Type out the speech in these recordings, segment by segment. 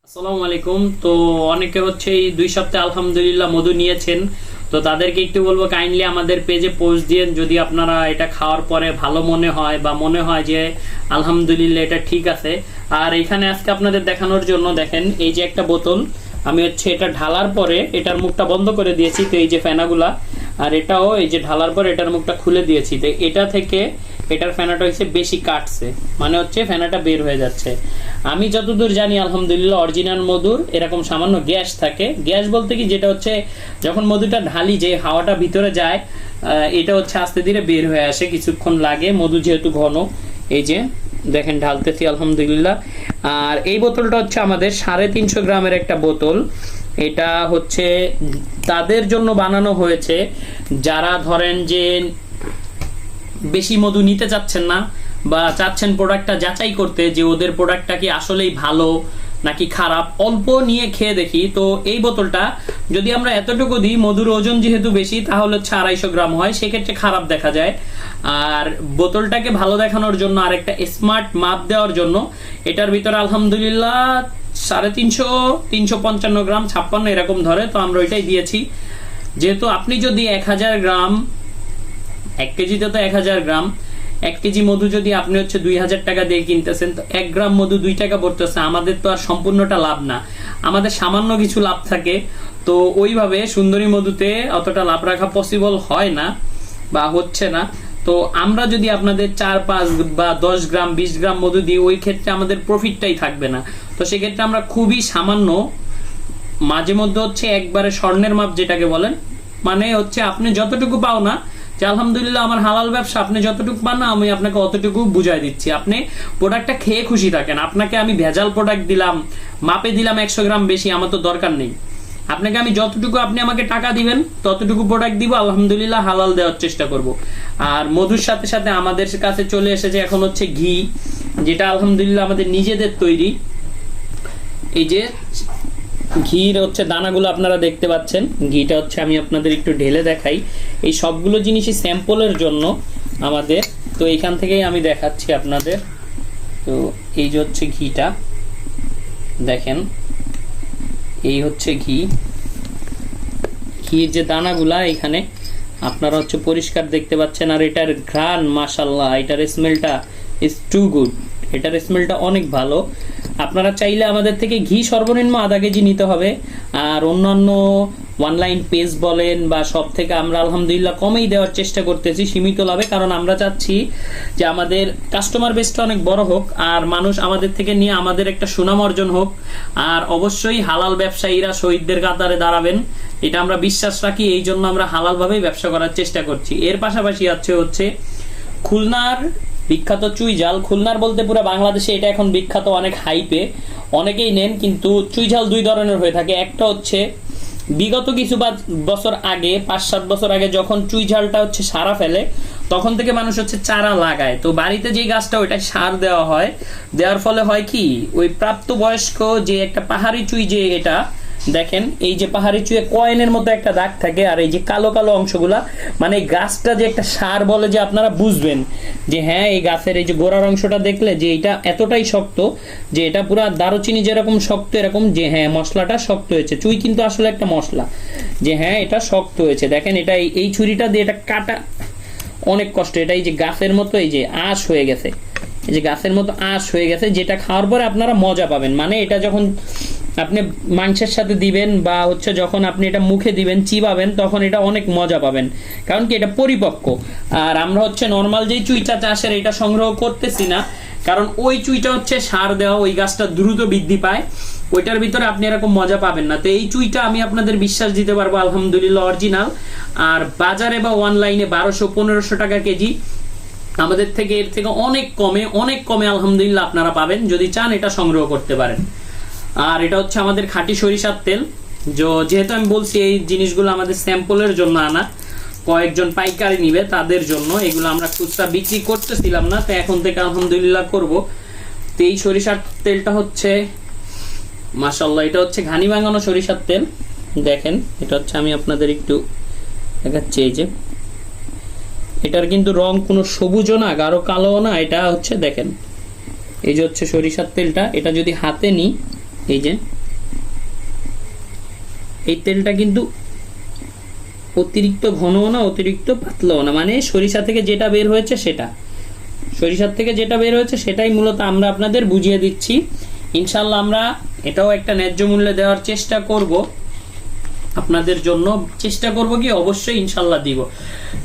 আসসালামু আলাইকুম। তো অনেকে হচ্ছে এই 2 সপ্তাহে আলহামদুলিল্লাহ মধু নিয়েছেন, তো তাদেরকে একটু বলবো কাইন্ডলি আমাদের পেজে পোস্ট দিয়েন যদি আপনারা এটা খাওয়ার পরে ভালো মনে হয় বা মনে হয় যে আলহামদুলিল্লাহ এটা ঠিক আছে। আর এখানে আজকে আপনাদের দেখানোর জন্য দেখেন এই যে একটা বোতল, আমি হচ্ছে এটা ঢালার পরে এটার মুখটা বন্ধ করে দিয়েছি, তো এই যে ফেনাগুলা, আর এটাও এই যে ঢালার পরে এটার মুখটা খুলে দিয়েছি, তো এটা থেকে এটার ফেনাটা হচ্ছে বেশি কাটছে, মানে হচ্ছে ফেনাটা বের হয়ে যাচ্ছে। আমি যতদূর জানি আলহামদুলিল্লাহ অরিজিনাল মধুর এরকম সামান্য গ্যাস থাকে, গ্যাস বলতে কি যেটা হচ্ছে যখন মধুটা ঢালি যে হাওয়াটা ভিতরে যায় এটা হচ্ছে আস্তে ধীরে বের হয়ে আসে, কিছুক্ষণ লাগে, মধু যেহেতু ঘন। এই যে দেখেন ঢালতেছি আলহামদুলিল্লাহ। আর এই বোতলটা হচ্ছে আমাদের 350 গ্রামের একটা বোতল। এটা হচ্ছে তাদের জন্য বানানো হয়েছে যারা ধরেন যে বেশি মধু নিতে চাচ্ছেন না বা চাচ্ছেন প্রোডাক্টটা যাচাই করতে যে ওদের প্রোডাক্টটা কি আসলেই ভালো নাকি খারাপ, অল্প নিয়ে খেয়ে দেখি। তো এই বোতলটা যদি আমরা এতটুকু দিই, মধুর ওজন যেহেতু বেশি তাহলে হচ্ছে 250 গ্রাম হয়, সেক্ষেত্রে খারাপ দেখা যায়। আর বোতলটাকে ভালো দেখানোর জন্য আর একটা স্মার্ট মাপ দেওয়ার জন্য এটার ভিতরে আলহামদুলিল্লাহ 350, 355 গ্রাম, 56 এরকম ধরে, তো আমরা ওইটাই দিয়েছি। যেহেতু আপনি যদি 1000 গ্রাম, 1 কেজিতে তো 1000 গ্রাম, 1 কেজি মধু যদি আপনি হচ্ছে 2000 টাকা দিয়ে কিনতেছেন, তো 1 গ্রাম মধু 2 টাকা পড়তেছে, আমাদের তো আর সম্পূর্ণটা লাভ না, আমাদের সামান্য কিছু লাভ থাকে। তো ওইভাবে সুন্দরী মধুতে অতটা লাভ রাখা পসিবল হয় না বা হচ্ছে না। তো আমরা যদি আপনাদের 4-5 বা 10 গ্রাম 20 গ্রাম মধু দিই, ওই ক্ষেত্রে আমাদের প্রফিটটাই থাকবে না। তো সেক্ষেত্রে আমরা খুবই সামান্য, মাঝে মধ্যে হচ্ছে একবারে স্বর্ণের মাপ যেটাকে বলেন, মানে হচ্ছে আপনি যতটুকু পাও না যে আলহামদুলিল্লাহ আমার হালাল ব্যবসা, আপনি যতটুকু পান না আমি আপনাকে অতটুকু বুঝাই দিচ্ছি, আপনি প্রোডাক্টটা খেয়ে খুশি থাকেন। আপনাকে আমি ভেজাল প্রোডাক্ট দিলাম, মাপে দিলাম 100 গ্রাম বেশি, আমার তো দরকার নেই। আপনাকে আমি যতটুকু আপনি আমাকে টাকা দিবেন ততটুকু প্রোডাক্ট দিব, আলহামদুলিল্লাহ হালাল দেওয়ার চেষ্টা করব। আর মধুর সাথে সাথে আমাদের কাছে চলে এসেছে এখন হচ্ছে ঘি, যেটা আলহামদুলিল্লাহ আমাদের নিজেদের তৈরি। এই যে ঘির হচ্ছে দানাগুলো আপনারা দেখতে পাচ্ছেন, ঘিটা হচ্ছে আমি আপনাদের একটু ঢেলে দেখাই। এই সবগুলো জিনিসই স্যাম্পলের জন্য আমাদের, তো এইখান থেকেই আমি দেখাচ্ছি আপনাদের। তো এই যে হচ্ছে ঘিটা দেখেন, এই হচ্ছে ঘি, ঘির যে দানাগুলা এখানে আপনারা হচ্ছে পরিষ্কার দেখতে পাচ্ছেন। আর এটার ঘ্রাণ মাশাআল্লাহ, এটার স্মেলটা ইজ টু গুড, এটার স্মেলটা অনেক ভালো। আপনারা চাইলে আমাদের থেকে ঘি সর্বনিম্ন আধা কেজি নিতে হবে। আর অন্যান্য অনলাইন পেজ বলেন বা সব থেকে আমরা আলহামদুলিল্লাহ কমেই দেওয়ার চেষ্টা করতেছি সীমিত লাভে, কারণ আমরা চাচ্ছি যে আমাদের কাস্টমার বেসটা অনেক বড় হোক আর মানুষ আমাদের থেকে নিয়ে আমাদের একটা সুনাম অর্জন হোক। আর অবশ্যই হালাল ব্যবসায়ীরা শহীদদের কাতারে দাঁড়াবেন, এটা আমরা বিশ্বাস রাখি, এই জন্য আমরা হালালভাবেই ব্যবসা করার চেষ্টা করছি। এর পাশাপাশি হচ্ছে খুলনার বিখ্যাত চুই ঝাল, খুলনার বলতে পুরো বাংলাদেশে এটা এখন বিখ্যাত, অনেক হাইপে, অনেকেই নেন। কিন্তু চুই ঝাল 2 ধরনের হয়ে থাকে, একটা হচ্ছে বিগত কিছু বছর আগে, 5-7 বছর আগে যখন চুই ঝালটা হচ্ছে সারা ফেলে, তখন থেকে মানুষ হচ্ছে চারা লাগায়, তো বাড়িতে যে গাছটা ওইটা সার দেওয়া হয়, দেওয়ার ফলে হয় কি ওই প্রাপ্তবয়স্ক যে একটা পাহাড়ি চুই, যে এটা দেখেন এই যে পাহাড়ি চুয়ে কয়েনের মতো একটা দাগ থাকে, আর এই যে কালো কালো অংশগুলা, মানে গাছটা যে একটা সার বলে, যে আপনারা বুঝবেন যে হ্যাঁ এই গাছের এই যে গোড়ার অংশটা দেখলে যে এটা এতটাই শক্ত, যে এটা পুরো দারুচিনি যেরকম শক্ত এরকম, যে হ্যাঁ মশলাটা শক্ত হয়েছে। চুই কিন্তু আসলে একটা মশলা, যে হ্যাঁ এটা শক্ত হয়েছে। দেখেন এটা এই ছুরিটা দিয়ে এটা কাটা অনেক কষ্ট, এটা এই যে গাছের মতো এই যে আঁশ হয়ে গেছে, এই যে গাছের মতো আঁশ হয়ে গেছে, যেটা খাওয়ার পরে আপনারা মজা পাবেন। মানে এটা যখন আপনি মাংসের সাথে দিবেন বা হচ্ছে যখন আপনি এটা মুখে দিবেন চিবাবেন, তখন এটা অনেক মজা পাবেন, কারণ কি এটা পরিপক্ক। আর আমরা হচ্ছে নর্মাল যেই চুইটা চাষের এটা সংগ্রহ করতেছি না, কারণ ওই চুইটা হচ্ছে সার দেওয়া, ওই গাছটা দ্রুত বৃদ্ধি পায়, ওইটার ভিতরে আপনি এরকম মজা পাবেন না। তো এই চুইটা আমি আপনাদের বিশ্বাস দিতে পারবো আলহামদুলিল্লাহ অরিজিনাল। আর বাজারে বা অনলাইনে 1200-1500 টাকা কেজি, আমাদের থেকে এর থেকে অনেক কমে আলহামদুলিল্লাহ আপনারা পাবেন, যদি চান এটা সংগ্রহ করতে পারেন। আর এটা হচ্ছে আমাদের খাঁটি সরিষার তেল, যেহেতু আমি বলছি এই জিনিসগুলো আমাদের স্যাম্পলের জন্য আনা, কয়েকজন পাইকারি নিবে তাদের জন্য, এগুলো আমরা খুচরা বিক্রি করতেছিলাম না, তো এখন থেকে আলহামদুলিল্লাহ করব। তো এই সরিষার তেলটা হচ্ছে মাশাআল্লাহ, এটা হচ্ছে ঘানি ভাঙানো সরিষার তেল। দেখেন এটা হচ্ছে আমি আপনাদের একটু দেখাচ্ছি, এই যে এটার কিন্তু রং কোনো সবুজও না গাঢ় কালোও না, এটা হচ্ছে দেখেন এই যে হচ্ছে সরিষার তেলটা, এটা যদি হাতে নিই এই যে এই তেলটা কিন্তু অতিরিক্ত ঘনও না অতিরিক্ত পাতলাও না, মানে সরিষা থেকে যেটা বের হয়েছে সেটাই মূলত আমরা আপনাদের বুঝিয়ে দিচ্ছি। ইনশাল্লাহ আমরা এটাও একটা ন্যায্য মূল্যে দেওয়ার চেষ্টা করব আপনাদের জন্য, চেষ্টা করব কি অবশ্যই ইনশাল্লাহ দিব।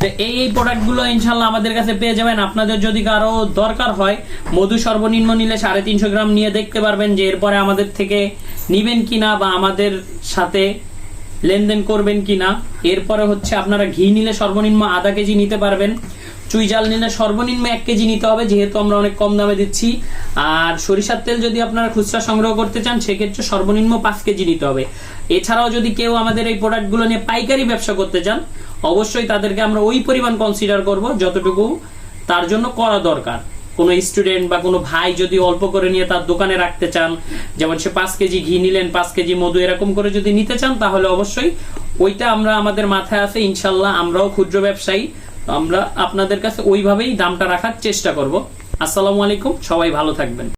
তো এই প্রোডাক্টগুলো ইনশাল্লাহ আমাদের কাছে পেয়ে যাবেন। আপনাদের যদি কারো দরকার হয়, মধু সর্বনিম্ন নিলে 350 গ্রাম নিয়ে দেখতে পারবেন যে এরপরে আমাদের থেকে নিবেন কিনা বা আমাদের সাথে লেনদেন করবেন কিনা। এরপরে হচ্ছে আপনারা ঘি নিলে সর্বনিম্ন আধা কেজি নিতে পারবেন, চুই জাল নিলে সর্বনিম্ন 1 কেজি নিতে হবে, যেহেতু আমরা অনেক কম দামে দিচ্ছি। আর সরিষার তেল যদি আপনারা খুচরা সংগ্রহ করতে চান সেক্ষেত্রে সর্বনিম্ন 5 কেজি নিতে হবে। এছাড়াও যদি কেউ আমাদের এই প্রোডাক্টগুলো নিয়ে পাইকারি ব্যবসা করতে চান, অবশ্যই তাদেরকে আমরা ওই পরিমাণ কনসিডার করব যতটুকু তার জন্য করা দরকার। কোনো স্টুডেন্ট বা কোনো ভাই যদি অল্প করে নিয়ে তার দোকানে রাখতে চান, যেমন সে 5 কেজি ঘি নিলেন, 5 কেজি মধু, এরকম করে যদি নিতে চান, তাহলে অবশ্যই ওইটা আমরা আমাদের মাথায় আছে। ইনশাল্লাহ আমরাও ক্ষুদ্র ব্যবসায়ী, আমরা আপনাদের কাছে ওইভাবেই দামটা রাখার চেষ্টা করব। আসসালামু আলাইকুম, সবাই ভালো থাকবেন।